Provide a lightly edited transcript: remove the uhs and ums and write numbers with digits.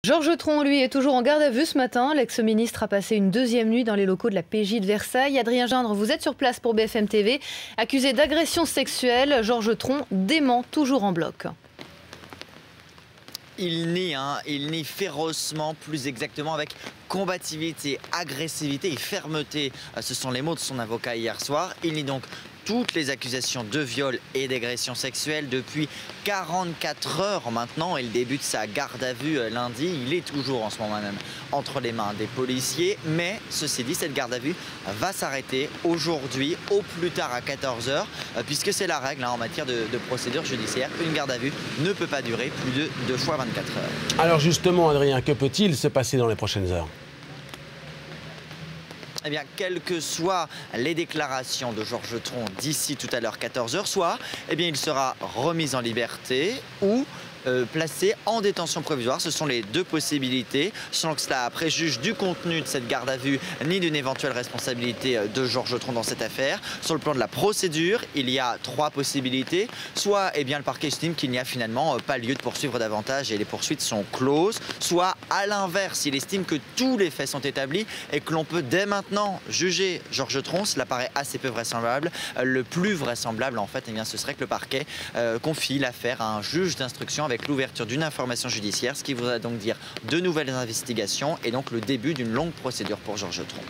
Georges Tron, lui, est toujours en garde à vue ce matin. L'ex-ministre a passé une deuxième nuit dans les locaux de la PJ de Versailles. Adrien Gindre, vous êtes sur place pour BFM TV. Accusé d'agression sexuelle, Georges Tron dément toujours en bloc. Il nie férocement, plus exactement avec combativité, agressivité et fermeté. Ce sont les mots de son avocat hier soir. Il nie donc toutes les accusations de viol et d'agression sexuelle depuis 44 heures maintenant. Il débute sa garde à vue lundi. Il est toujours en ce moment même entre les mains des policiers. Mais ceci dit, cette garde à vue va s'arrêter aujourd'hui, au plus tard à 14 heures, puisque c'est la règle en matière de procédure judiciaire. Une garde à vue ne peut pas durer plus de 2 fois 24 heures. Alors justement, Adrien, que peut-il se passer dans les prochaines heures ? Eh bien, quelles que soient les déclarations de Georges Tron d'ici tout à l'heure 14 heures, soit il sera remis en liberté ou placé en détention provisoire. Ce sont les deux possibilités, sans que cela préjuge du contenu de cette garde à vue ni d'une éventuelle responsabilité de Georges Tron dans cette affaire. Sur le plan de la procédure, il y a 3 possibilités. Soit le parquet estime qu'il n'y a finalement pas lieu de poursuivre davantage et les poursuites sont closes. Soit à l'inverse, il estime que tous les faits sont établis et que l'on peut dès maintenant juger Georges Tron. Cela paraît assez peu vraisemblable. Le plus vraisemblable en fait, ce serait que le parquet confie l'affaire à un juge d'instruction avec l'ouverture d'une information judiciaire, ce qui voudrait donc dire de nouvelles investigations et donc le début d'une longue procédure pour Georges Tron.